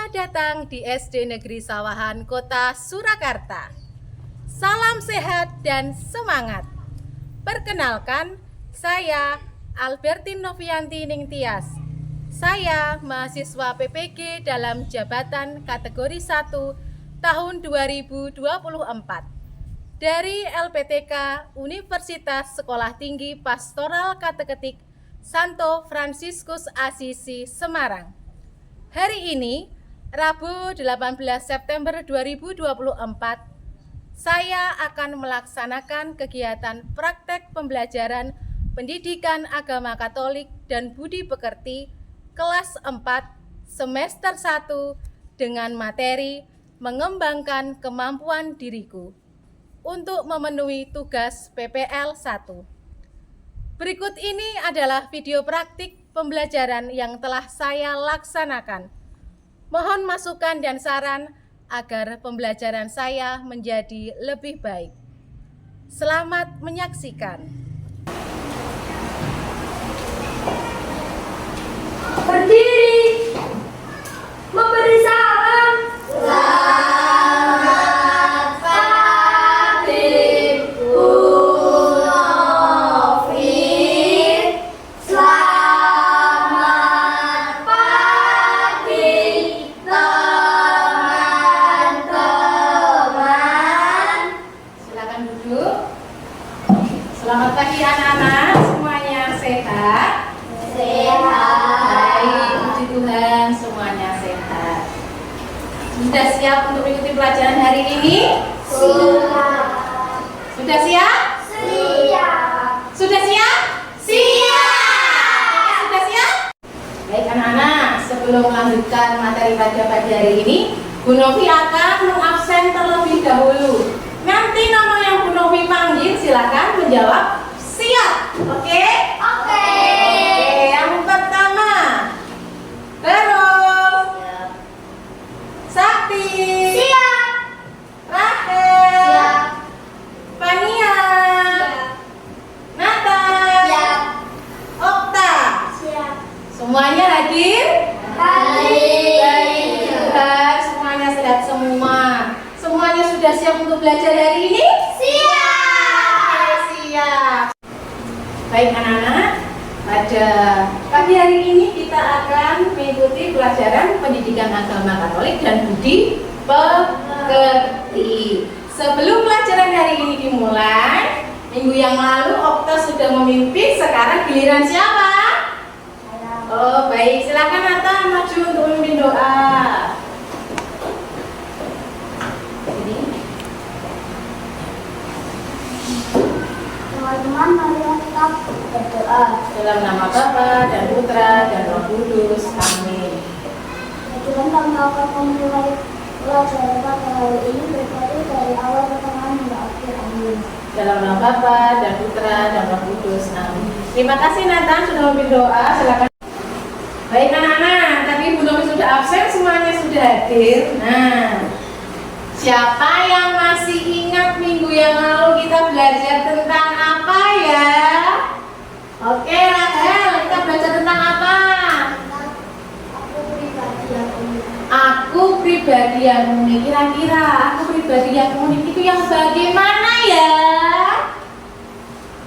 Selamat datang di SD Negeri Sawahan, Kota Surakarta. Salam sehat dan semangat. Perkenalkan, saya Albertin Novianti Ningtyas. Saya mahasiswa PPG dalam jabatan kategori 1 tahun 2024 dari LPTK Universitas Sekolah Tinggi Pastoral Kateketik Santo Fransiskus Asisi, Semarang. Hari ini, Rabu 18 September 2024, saya akan melaksanakan kegiatan praktek pembelajaran pendidikan agama Katolik dan Budi Pekerti kelas 4 semester 1 dengan materi mengembangkan kemampuan diriku untuk memenuhi tugas PPL 1. Berikut ini adalah video praktik pembelajaran yang telah saya laksanakan. Mohon masukan dan saran agar pembelajaran saya menjadi lebih baik. Selamat menyaksikan. Berdiri, memberi salam. Selamat pagi, Bu Novi. Selamat pagi, teman-teman. Silakan duduk. Selamat pagi anak-anak, semuanya sehat? Baik, puji Tuhan, semuanya sehat. Sudah siap untuk mengikuti pelajaran hari ini? Sudah siap? Sudah siap? Sudah siap? Baik anak-anak, sebelum melanjutkan materi pada pagi hari ini, Bu Novi akan mengabsen terlebih dahulu. Nanti nama yang Bu Novi panggil silakan menjawab siap. Oke? Oke, yang pertama, Terus Sakti, Rahel, Fania, Nathan, Okta. Semuanya hadir? Baik, Tuhan, semuanya sehat semua. Semuanya sudah siap untuk belajar hari ini? Oke, siap. Baik anak-anak, pada pagi hari ini kita akan mengikuti pelajaran pendidikan agama Katolik dan Budi Pekerti. Sebelum pelajaran hari ini dimulai, minggu yang lalu Okta sudah memimpin, sekarang giliran siapa? Oh baik, silakan Nata maju untuk memimpin doa. Teman-teman, mari kita berdoa. Dalam nama Bapa dan Putra dan Roh Kudus. Amin. Tuhan, kami akan memulai pelajaran pada hari ini berkati dari awal pertengahan hingga akhir. Amin. Dalam nama Bapa dan Putra dan Roh Kudus. Amin. Terima kasih Nathan sudah memimpin doa. Silakan. Baik anak-anak, tadi Bu Novi sudah absen, semuanya sudah hadir. Nah, siapa yang masih ingat minggu yang lalu kita belajar tentang apa ya? Oke Rahel, kita belajar tentang apa? Aku pribadi yang unik. Kira-kira aku pribadi yang unik itu yang bagaimana ya?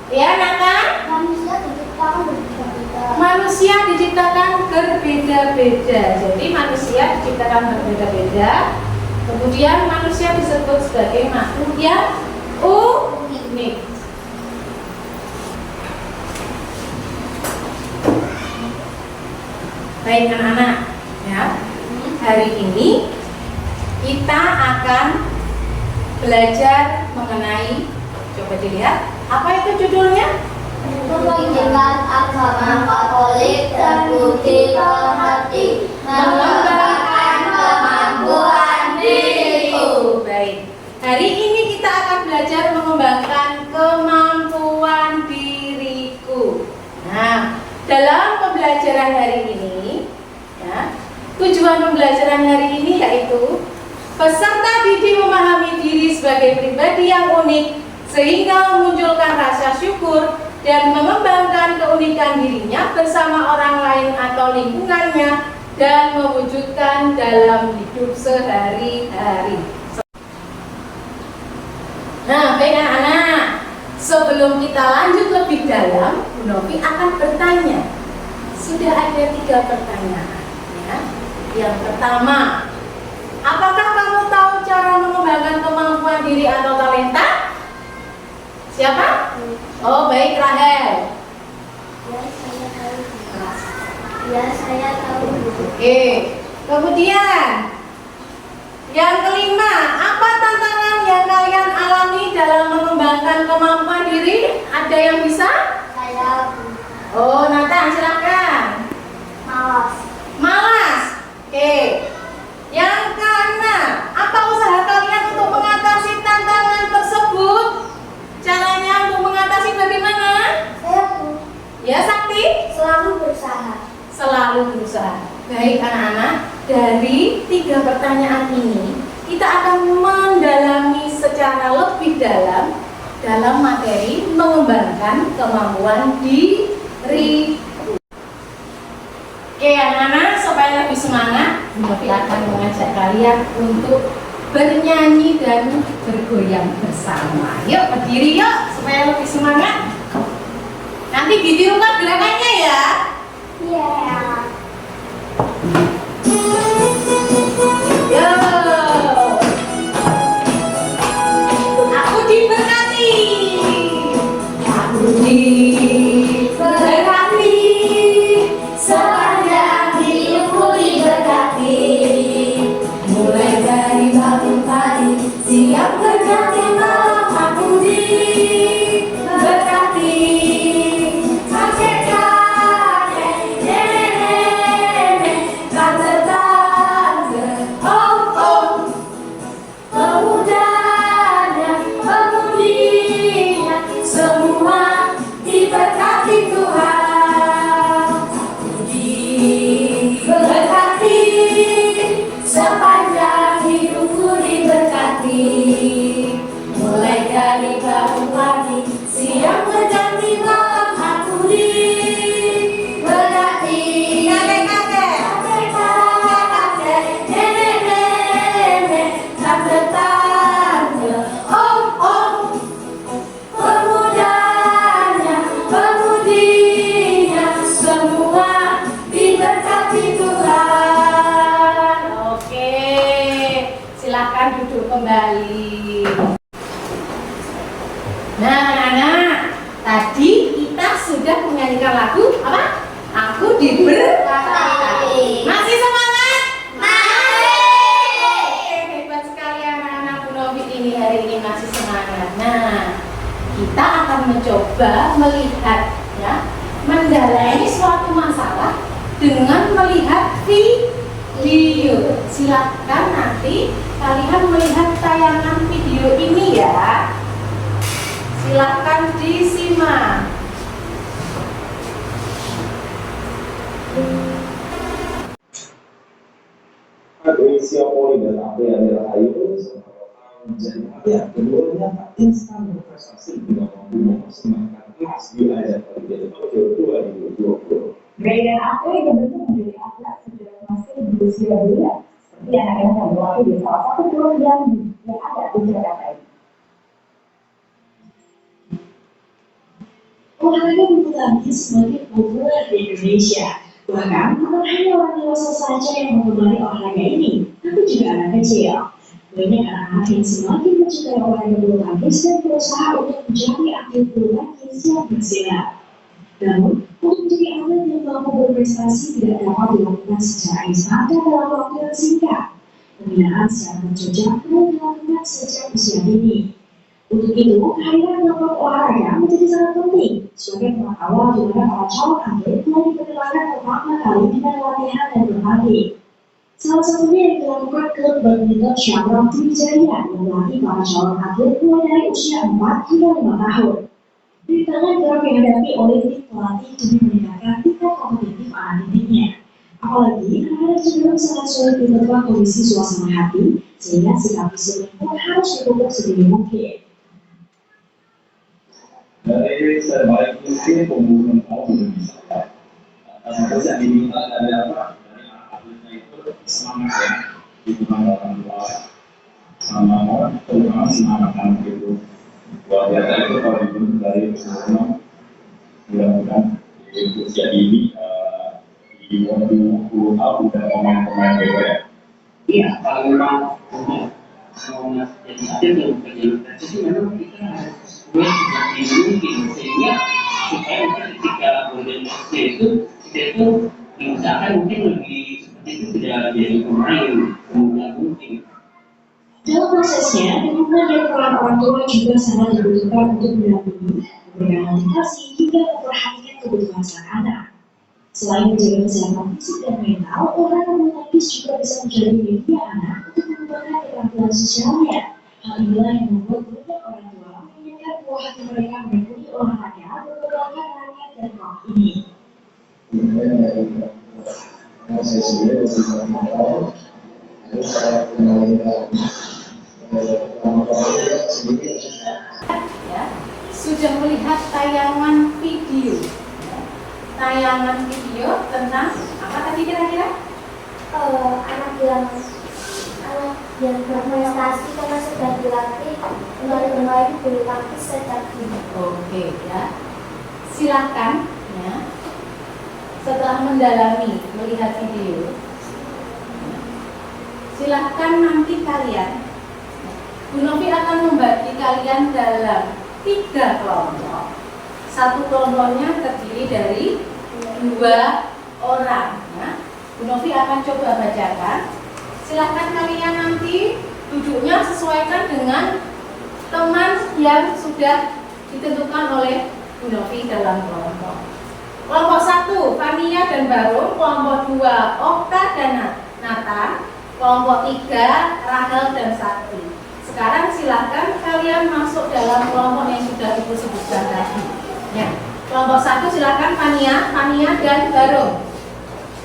Ya Nathan? Manusia diciptakan berbeda-beda. Jadi manusia diciptakan berbeda-beda. Kemudian manusia disebut sebagai makhluk yang unik. Baik anak-anak, ya. Hari ini kita akan belajar mengenai, coba dilihat, apa itu judulnya? Pendidikan agama Katolik dan Budi Pekerti, mengembangkan kemampuan diriku. Baik. Hari ini kita akan belajar mengembangkan kemampuan diriku. Nah, dalam pembelajaran hari ini, ya, tujuan pembelajaran hari ini yaitu peserta didik memahami diri sebagai pribadi yang unik sehingga memunculkan rasa syukur dan mengembangkan keunikan dirinya bersama orang lain atau lingkungannya dan mewujudkan dalam hidup sehari-hari. Nah, baik anak-anak, sebelum kita lanjut lebih dalam, Bu Novi akan bertanya. Sudah ada 3 pertanyaan ya. Yang pertama, apakah kamu tahu cara mengembangkan kemampuan diri atau talenta? Siapa? Oh, baik, Rahel. Ya, saya tahu. Ya, saya tahu. Oke. Kemudian yang kelima, apa tantangan yang kalian alami dalam mengembangkan kemampuan diri? Ada yang bisa? Saya Oh, Nathan, silakan. malas. Malas. Oke. Yang keenam, apa usaha kalian untuk mengatasi tantangan tersebut? Caranya untuk mengatasi bagaimana? Saya Ya, Sakti? selalu berusaha. Selalu berusaha. Baik anak-anak, dari 3 pertanyaan ini kita akan mendalami secara lebih dalam materi mengembangkan kemampuan diri. Oke anak-anak, supaya lebih semangat, Bu Novi akan mengajak kalian untuk bernyanyi dan bergoyang bersama. Yuk berdiri yuk, supaya lebih semangat. Nanti ditirukan gerakannya ya. Iya. Yo, aku diberkati. Aku diberkati. Sepanjang hidupku diberkati. Mulai dari bangun pagi, siang berganti malam aku diberkati. Kakek-kakek, nenek-nenek, tante-tante, om-om, pemudanya, pemudinya, semua diberkati Tuhan. Diberkati, sepanjang hidupku diberkati. Mulai dari bangun pagi, siang berganti malam aku diberkati. Kakek-kakek, nenek-nenek, tante-tante, om-om, pemudanya, pemudinya, semua diberkati Tuhan. Oke, silakan duduk kembali. Nah, anak-anak, tadi kita sudah menyanyikan lagu apa? Aku diberkati. Masih semangat? Masih. Oke, hebat sekali anak-anak Bu Novi ini hari ini masih semangat. Nah, kita akan mencoba melihat ya, mendalami suatu masalah dengan melihat video. Silakan nanti kalian melihat tayangan video ini ya. Silakan disimak. Usia Poli dan Ape adalah Ayu menjadi ya keduanya tak instan berprestasi tidak mampu mempersembahkan kelas di ajang Olimpiade Tokyo 2020. Ray dan Ake kebetulan menjadi atlet sejak masih berusia belia, seperti anak-anak yang berlatih di salah satu klub yang ada di Jakarta ini. Olahraga bulu tangkis semakin populer di Indonesia. Bahkan bukan hanya orang dewasa saja yang mengemari olahraga ini, tapi juga anak kecil. Banyak anak-anak yang semakin mencintai olahraga bulu tangkis dan berusaha untuk menjadi atlet bulu tangkis yang bersinar. Namun, untuk menjadi atlet yang mampu berprestasi tidak dapat dilakukan secara instan dan dalam waktu yang singkat. Pembinaan secara berjenjang perlu dilakukan sejak usia dini. Untuk itu, kehadiran kelompok olahraga menjadi sangat penting sebagai peran awal di mana para calon atlet mulai diperkenalkan pertama kali dengan latihan dan berlatih. Salah satunya yang dilakukan klub badminton Syamrak Trijaya yang melatih para calon atlet mulai dari usia 4 hingga 5 tahun. Rintangan kerap dihadapi oleh tim pelatih demi meningkatkan tingkat kompetitif anak didiknya. Apalagi anak-anak cenderung sangat sulit ditentukan kondisi suasana hati, sehingga sikap disiplin pun harus dipupuk sedini mungkin. Dari sebaik mungkin pembunuhan kaum belum bisa. Terus yang diminta dari apa? Dari anak atlet semangat ya, dukungan orang tua sama terutama semangat anak itu. Luar biasa itu kalau dibentuk dari semua, mudah-mudahan di usia ini di 20 tahun udah pemain-pemain ya. Iya, kalau memang mau jadi atlet yang berjalan jadi memang kita harus buat seperti mungkin sehingga supaya mungkin ketika berorganisasi itu kita itu diusahakan mungkin lebih seperti itu tidak jadi pemain kemudian mungkin. Dalam prosesnya, dukungan dan peran orang tua juga sangat dibutuhkan untuk mendampingi, memberikan motivasi hingga memperhatikan kebutuhan sang anak. Selain menjaga kesehatan fisik dan mental, orang bulu tangkis juga bisa menjadi media anak untuk mengembangkan keterampilan sosialnya. Hal inilah yang membuat banyak orang tua menginginkan buah hati mereka menekuni olahraga mengembangkan rakyat dan roh ini. Saya sendiri saya ya, sudah melihat tayangan video tentang apa tadi kira-kira? Anak yang berprestasi karena sudah dilatih kembali bermain bulu tangkis sejak dini. Oke ya, silakan ya. Setelah mendalami melihat video, silahkan nanti kalian, Bu Novi akan membagi kalian dalam 3 kelompok. Satu kelompoknya terdiri dari 2 orang. Ya. Bu Novi akan coba bacakan. Silahkan kalian nanti duduknya sesuaikan dengan teman yang sudah ditentukan oleh Bu Novi dalam kelompok. Kelompok 1, Fania dan Barung. Kelompok 2, Okta dan Nathan. Kelompok 3, Rahel dan Sakti. Sekarang silahkan kalian masuk dalam kelompok yang sudah Ibu sebutkan tadi. Ya. Kelompok 1 silahkan Fania dan Barung.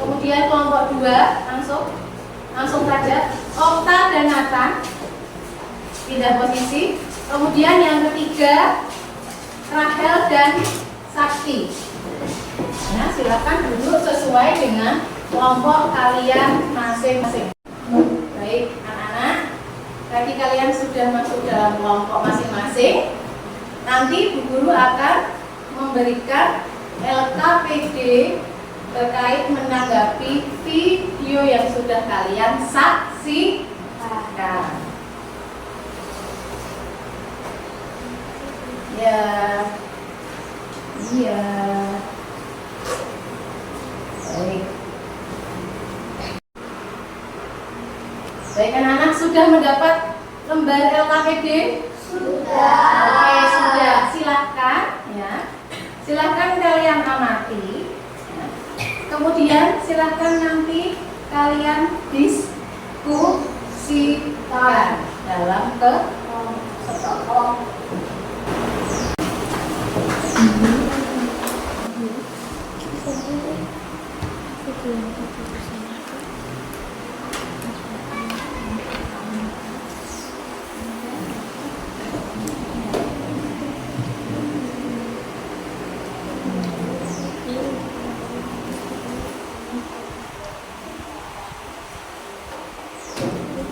Kemudian kelompok 2 langsung saja Okta dan Nathan. Pindah posisi. Kemudian yang ketiga Rahel dan Sakti. Nah, silakan duduk sesuai dengan kelompok kalian masing-masing. Baik, anak-anak, tadi kalian sudah masuk dalam kelompok masing-masing. Nanti Bu Guru akan memberikan LKPD terkait menanggapi video yang sudah kalian saksikan. Ya, iya. Baik anak-anak, sudah mendapat lembar LKPD? Sudah. Oke, sudah. Silakan ya. Silakan kalian amati. Ya. Kemudian silakan nanti kalian diskusikan dalam kelompok.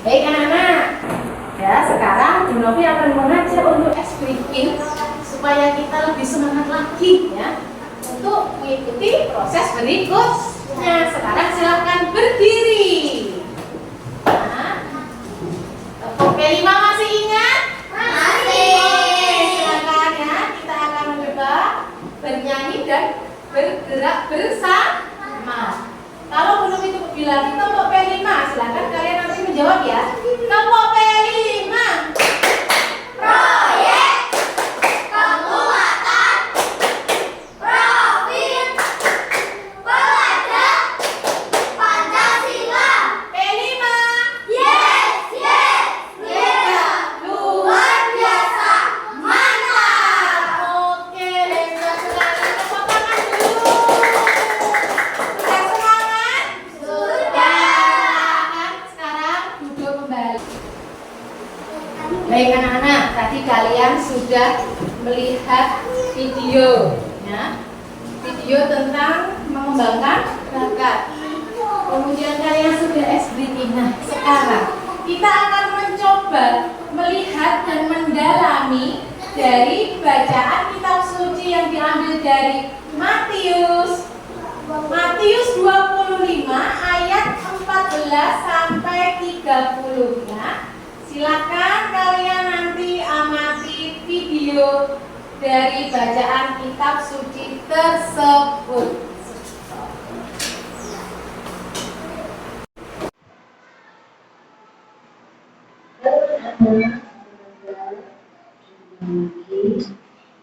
Baik anak-anak, ya sekarang Bu Novi akan mengajak untuk briefing supaya kita lebih semangat lagi ya untuk mengikuti proses berikutnya. Sekarang silakan berdiri. Nah, tepuk P5 masih ingat? Masih. Silakan ya, kita akan mencoba bernyanyi dan bergerak bersama. Kalau belum itu bilang tepuk P5, silakan kalian nanti menjawab ya. Tepuk P5. Proyek penguatan profil pelajar Pancasila. P5. Yes, yes, yes. Luar biasa, mantap. Oke, hebat sekali. Tepuk tangan dulu. Sudah semangat? Sudah. Sekarang duduk kembali. Baik anak-anak, tadi kalian sudah melihat video ya. Video tentang mengembangkan bakat. kemudian kalian sudah SD. Nah, sekarang kita akan mencoba melihat dan mendalami dari bacaan kitab suci yang diambil dari Matius 25 ayat 14 sampai 30 ya. Silakan kalian nanti amati video dari bacaan kitab suci tersebut.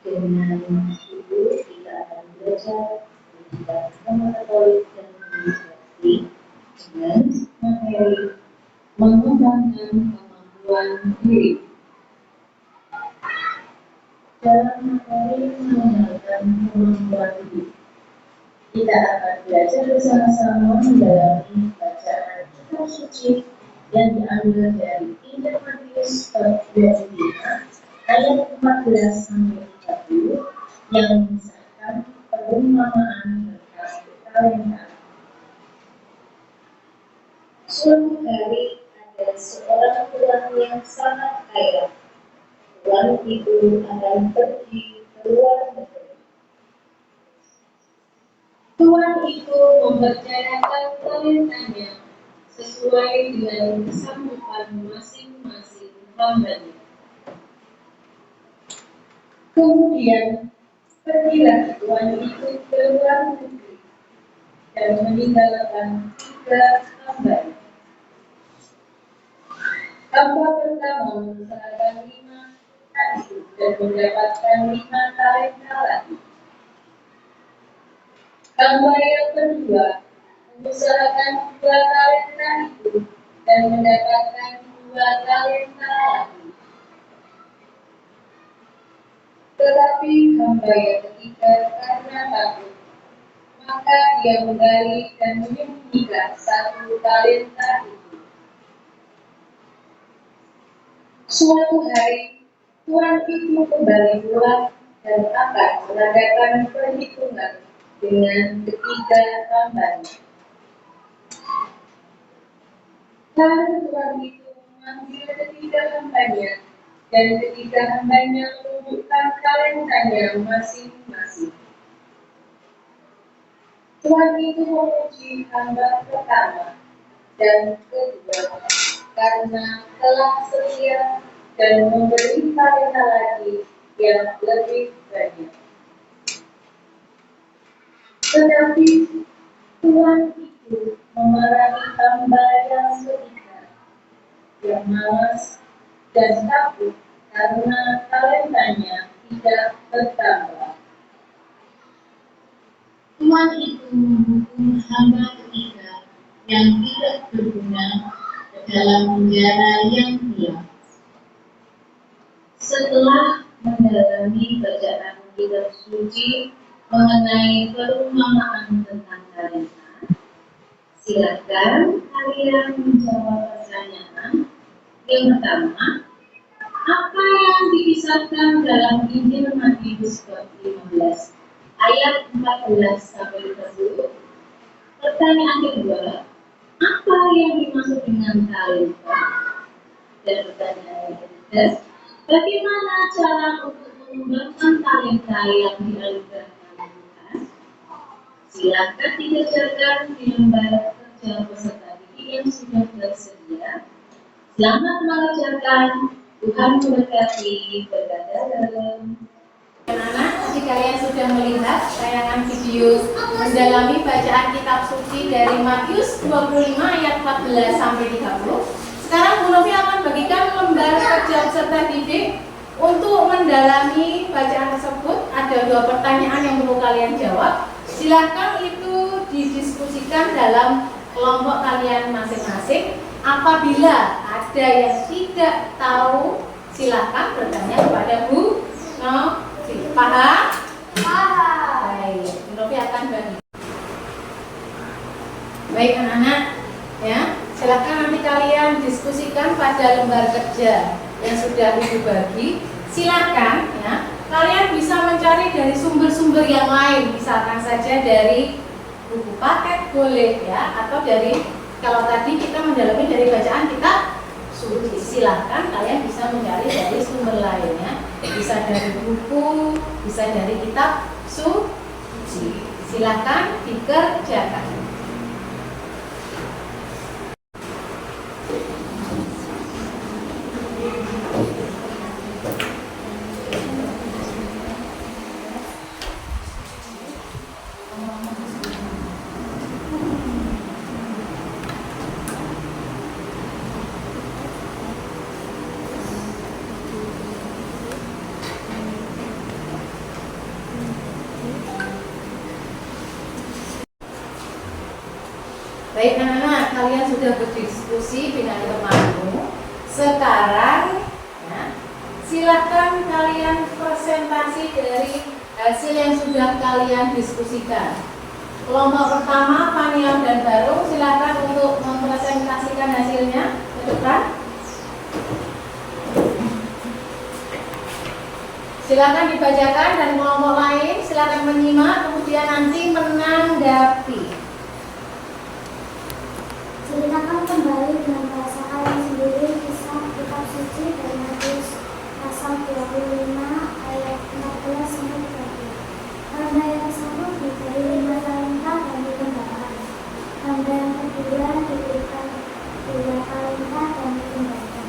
Dengan itu kita akan belajar tentang Katolik dan Protestan dengan materi mengembangkan kemampuan diri. Dalam materi mengembangkan kemampuan diri, kita akan belajar bersama-sama mendalami bacaan kitab suci yang diambil dari Injil Matius bab 25 ayat 14 sampai 30 yang mengisahkan perumpamaan tentang talenta. Suatu hari ada seorang tuan yang sangat kaya. Tuan itu akan pergi ke luar negeri. Tuan itu mempercayakan talentanya sesuai dengan kesanggupan masing-masing hambanya. Kemudian pergilah tuan itu ke luar negeri dan meninggalkan 3 hambanya. Hamba pertama mengusahakan 5 itu dan mendapatkan 5 talenta lagi. Hamba yang kedua mengusahakan 2 talenta itu dan mendapatkan 2 talenta lagi. Tetapi hamba yang ketiga karena takut, maka dia menggali dan menyembunyikan 1 talenta itu. Suatu hari, tuan itu kembali pulang dan akan mengadakan perhitungan dengan ketiga hambanya. Lalu tuan itu memanggil ketiga hambanya, dan ketiga hambanya menunjukkan talentanya masing-masing. Tuan itu memuji hamba pertama dan kedua karena telah setia dan memberi talenta lagi yang lebih banyak. Tetapi Tuhan itu memarahi hamba yang ketiga, yang malas dan takut karena talentanya tidak bertambah. Tuhan itu menghukum hamba ketiga yang tidak berguna ke dalam penjara yang diam. Setelah mendalami bacaan kitab suci mengenai perumpamaan tentang talenta, silakan kalian menjawab pertanyaan. Yang pertama, apa yang dikisahkan dalam Injil Matius bab 15 ayat 14 sampai 30? Pertanyaan kedua, apa yang dimaksud dengan talenta? Dan pertanyaan yang ketiga, bagaimana cara untuk mengembangkan talenta yang dianugerahkan Tuhan? Silakan dikerjakan di lembar kerja peserta didik yang sudah tersedia. Selamat mengerjakan. Tuhan memberkati. Berkat dalam. Anak-anak, tadi kalian sudah melihat tayangan video mendalami bacaan kitab suci dari Matius 25 ayat 14 sampai 30. Sekarang Bu Novi akan bagikan lembar kerja peserta didik untuk mendalami bacaan tersebut. Ada 2 pertanyaan yang perlu kalian jawab. Silakan itu didiskusikan dalam kelompok kalian masing-masing. Apabila ada yang tidak tahu, silakan bertanya kepada Bu Novi. Paham? Paham. Baik, Bu Novi akan bagi. Baik anak-anak, ya, silakan nanti kalian diskusikan pada lembar kerja yang sudah Ibu bagi. Silakan, ya, kalian bisa mencari dari sumber-sumber yang lain, misalkan saja dari buku paket boleh ya, atau dari, kalau tadi kita mendalami dari bacaan kitab suci, silahkan kalian bisa mencari dari sumber lainnya, bisa dari buku, bisa dari kitab suci, silahkan dikerjakan. Baik anak-anak, kalian sudah berdiskusi dengan temanmu. Sekarang ya, silakan kalian presentasi dari hasil yang sudah kalian diskusikan. Kelompok pertama, Fania dan Barung, silakan untuk mempresentasikan hasilnya ke depan. Silakan dibacakan dan kelompok lain silakan menyimak, kemudian nanti menanggapi. Ceritakan kembali dengan bahasa kalian sendiri kisah kitab suci dari Matius pasal 25 ayat 14 sampai 30. Hamba yang satu diberi 5 talenta dan dikembangkan. Hamba yang kedua diberikan 2 talenta dan dikembangkan.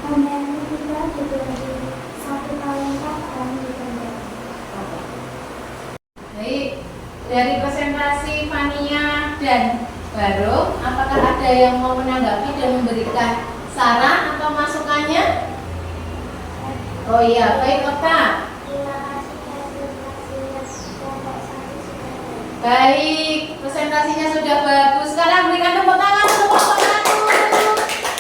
Hamba yang ketiga diberi 1 talenta dan dikembangkan. Baik, dari presentasi Fania dan Barung, apakah ada yang mau menanggapi dan memberikan saran atau masukannya? Oh iya, baik Okta. Baik, presentasinya sudah bagus. Sekarang berikan tepuk tangan untuk kelompok 1.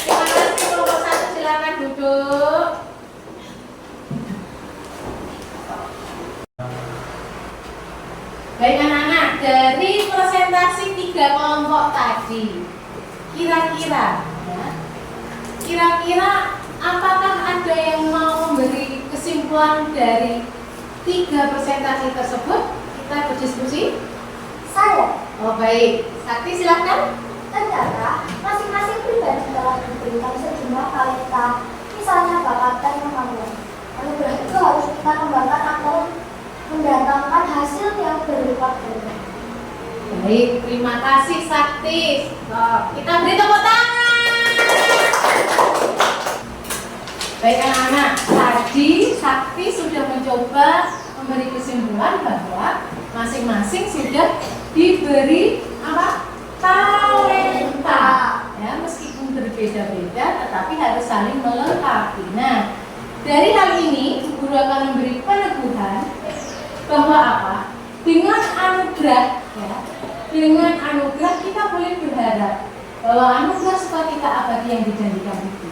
Terima kasih kelompok 1, silakan duduk. Baik anak-anak, dari presentasi 3 kelompok tadi, kira-kira apakah ada yang mau memberi kesimpulan dari 3 presentasi tersebut? Kita berdiskusi. Saya Oh baik, Sakti silakan. ternyata masing-masing pribadi telah diberikan sejumlah talenta, misalnya bakat dan kemampuan. Anugerah itu harus kita kembangkan agar mendatangkan hasil yang berlipat ganda. Baik, terima kasih Sakti. Kita beri tepuk tangan. Baik anak-anak, tadi Sakti sudah mencoba memberi kesimpulan bahwa masing-masing sudah diberi apa? Talenta. Ya, meskipun berbeda-beda, tetapi harus saling melengkapi. Nah, dari hal ini guru akan memberi peneguhan bahwa apa? Dengan anugerah, ya, dengan anugerah kita boleh berharap bahwa anugerah sukacita abadi yang dijanjikan itu.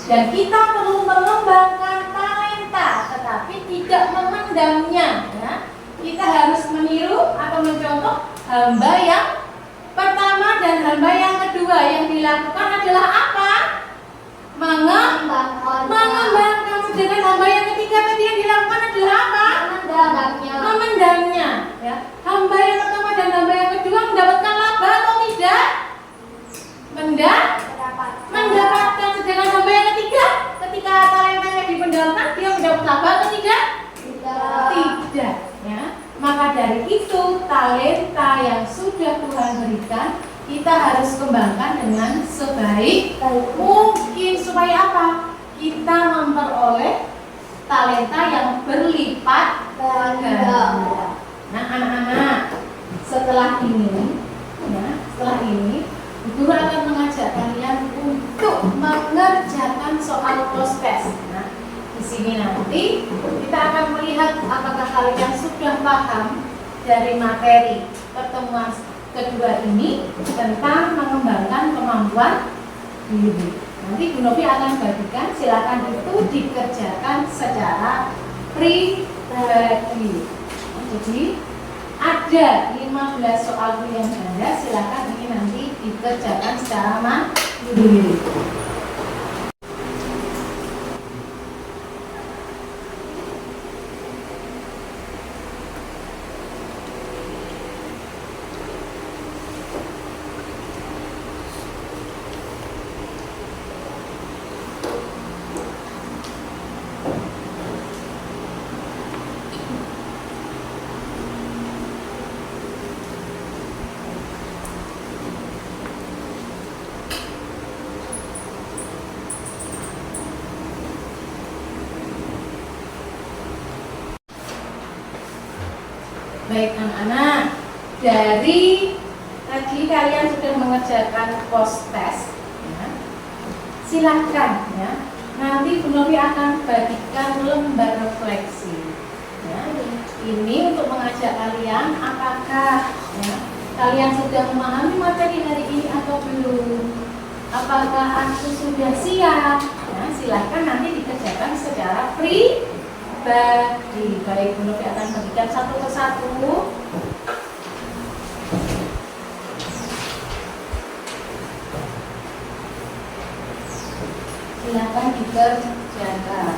Dan kita perlu mengembangkan talenta, tetapi tidak memendamnya. Ya. Kita harus meniru atau mencontoh hamba yang pertama dan hamba yang kedua. Yang dilakukan adalah apa? Mengembangkan. Sedangkan hamba yang ketiga tadi yang dilakukan adalah apa? Memendamnya. Ya. Hamba yang pertama dan hamba yang kedua mendapatkan laba atau tidak? Mendapatkan. Sedangkan hamba yang ketiga, ketika talentanya dipendamkan, dia mendapat laba atau tidak? Tidak. Ya. Maka dari itu talenta yang sudah Tuhan berikan kita harus kembangkan dengan sebaik mungkin supaya apa? Kita memperoleh talenta yang berlipat ganda. Nah anak-anak, setelah ini guru akan mengajak kalian untuk mengerjakan soal prospes. Nah, di sini nanti kita akan melihat apakah kalian sudah paham dari materi pertemuan kedua ini tentang mengembangkan kemampuan diri. Nanti Bu Novi akan bagikan, silakan itu dikerjakan secara pribadi. Jadi ada 15 soal pilihan ganda, silakan ini nanti dikerjakan secara mandiri. Baik anak-anak, dari tadi kalian sudah mengerjakan post test ya. Silahkan ya, nanti Bu Novi akan bagikan lembar refleksi ya. Ini untuk mengajak kalian apakah ya, kalian sudah memahami materi hari ini atau belum, apakah aku sudah siap ya. Silahkan nanti dikerjakan secara pribadi. Baik, Bu Novi akan bagikan satu persatu. Silakan dikerjakan.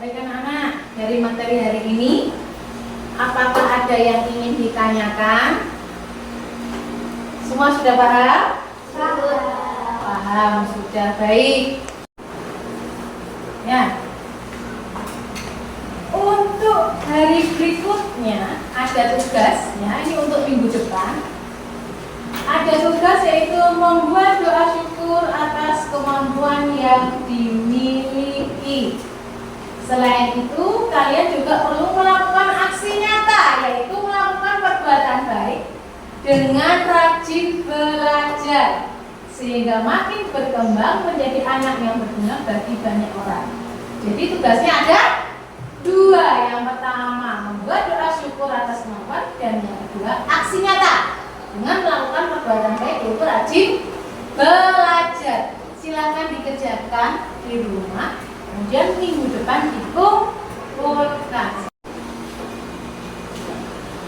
Baik anak-anak, dari materi hari ini, apakah ada yang ingin ditanyakan? Semua sudah paham? Paham, sudah baik. Ya. Untuk hari berikutnya ada tugasnya, ini untuk minggu depan. Ada tugas yaitu membuat doa syukur atas kemampuan yang dimiliki. Selain itu, kalian juga perlu melakukan aksi nyata, yaitu melakukan perbuatan baik dengan rajin belajar, sehingga makin berkembang menjadi anak yang berguna bagi banyak orang. Jadi tugasnya ada 2. Yang pertama, membuat doa syukur atas kemampuan, dan yang kedua, aksi nyata dengan melakukan perbuatan baik, yaitu rajin belajar. Silakan dikerjakan di rumah. Kemudian minggu depan dikumpulkan.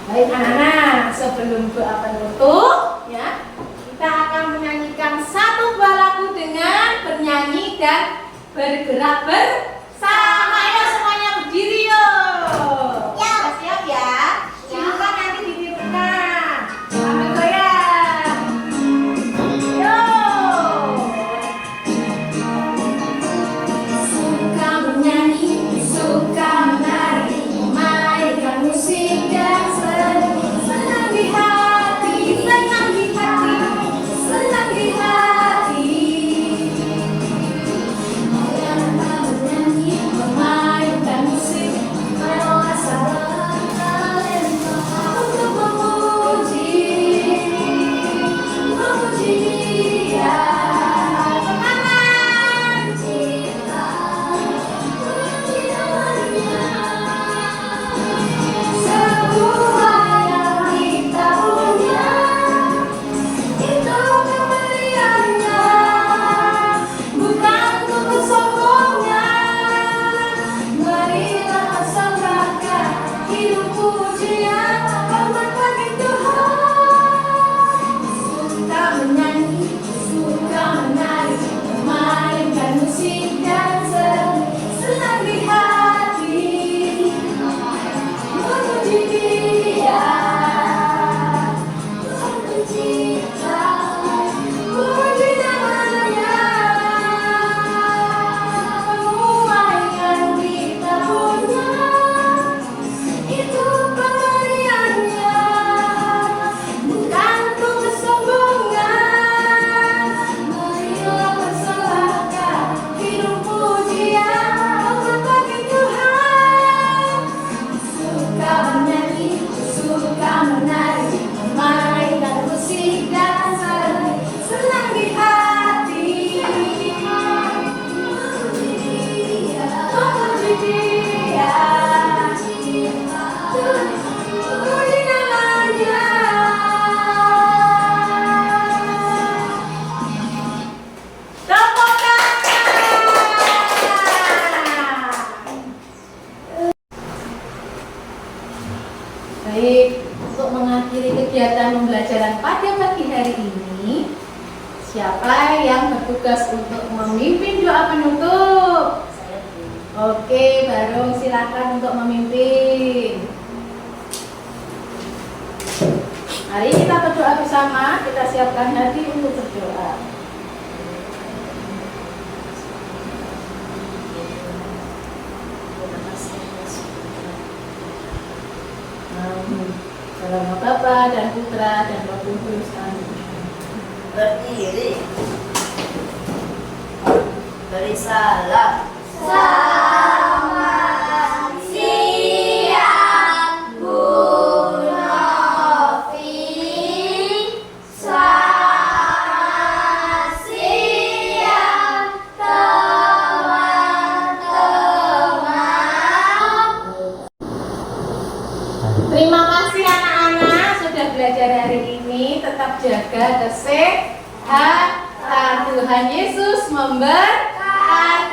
Baik anak-anak, sebelum doa penutup ya, kita akan menyanyikan satu buah lagu dengan bernyanyi dan bergerak bersama. Ayo semuanya berdiri yuk. Ya. Siap ya? Silakan nanti ditirukan sambil goyang. Yuk. Suka menari, memainkan musik dan senang di hati, senang di hati, senang di hati. Menyanyi, memainkan musik, menguasai talenta untuk memuji Dia. Baik, untuk mengakhiri kegiatan pembelajaran pada pagi hari ini, siapa yang bertugas untuk memimpin doa penutup. Oke, baru silakan untuk memimpin. Mari kita berdoa bersama, kita siapkan hati untuk berdoa. Dalam nama Bapa dan Putra dan Roh Kudus. Amin. Berdiri. Beri salam. Selamat siang, Bu Novi. Selamat siang, teman-teman. Terima kasih anak-anak sudah belajar hari ini. Tetap jaga kesehatan. Tuhan Yesus memberkati.